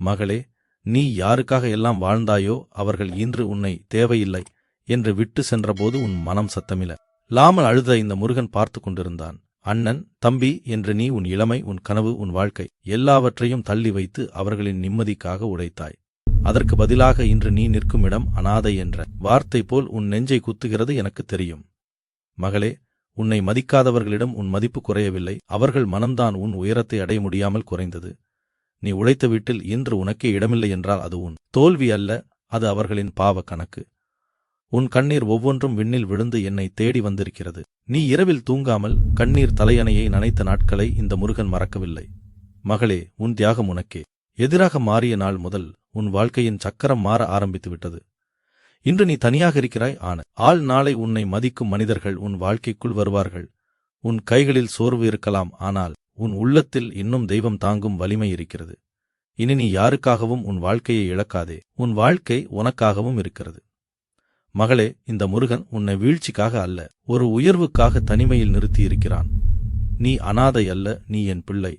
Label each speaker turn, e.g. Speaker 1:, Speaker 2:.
Speaker 1: மகளே, நீ யாருக்காக எல்லாம் வாழ்ந்தாயோ அவர்கள் இன்று உன்னை தேவையில்லை என்று விட்டு சென்றபோது உன் மனம் சத்தமில்ல. லாமல் அழுத இந்த முருகன் பார்த்து கொண்டிருந்தான். அண்ணன், தம்பி என்று நீ உன் இளமை, உன் கனவு, உன் வாழ்க்கை எல்லாவற்றையும் தள்ளி வைத்து அவர்களின் நிம்மதிக்காக உழைத்தாய். அதற்கு பதிலாக இன்று நீ நிற்கும் இடம் அனாதை என்ற வார்த்தை போல் உன் நெஞ்சை குத்துகிறது, எனக்கு தெரியும். மகளே, உன்னை மதிக்காதவர்களிடம் உன் மதிப்பு குறையவில்லை, அவர்கள் மனம்தான் உன் உயரத்தை அடைய முடியாமல் குறைந்தது. நீ உழைத்த வீட்டில் இன்று உனக்கே இடமில்லை என்றால் அது உன் தோல்வி அல்ல, அது அவர்களின் பாவ கணக்கு. உன் கண்ணீர் ஒவ்வொன்றும் விண்ணில் விழுந்து என்னை தேடி வந்திருக்கிறது. நீ இரவில் தூங்காமல் கண்ணீர் தலையணையை நனைத்த நாட்களை இந்த முருகன் மறக்கவில்லை. மகளே, உன் தியாகம் உனக்கே எதிராக மாறிய நாள் முதல் உன் வாழ்க்கையின் சக்கரம் மாற ஆரம்பித்து விட்டது. இன்று நீ தனியாக இருக்கிறாய். ஆள் நாளை உன்னை மதிக்கும் மனிதர்கள் உன் வாழ்க்கைக்குள் வருவார்கள். உன் கைகளில் சோர்வு இருக்கலாம், ஆனால் உன் உள்ளத்தில் இன்னும் தெய்வம் தாங்கும் வலிமை இருக்கிறது. இனி நீ யாருக்காகவும் உன் வாழ்க்கையை இழக்காதே. உன் வாழ்க்கை உனக்காகவும் இருக்கிறது. மகளே, இந்த முருகன் உன்னை வீழ்ச்சிக்காக அல்ல, ஒரு உயர்வுக்காக தனிமையில் நிறுத்தியிருக்கிறான். நீ அனாதை அல்ல, நீ என் பிள்ளை.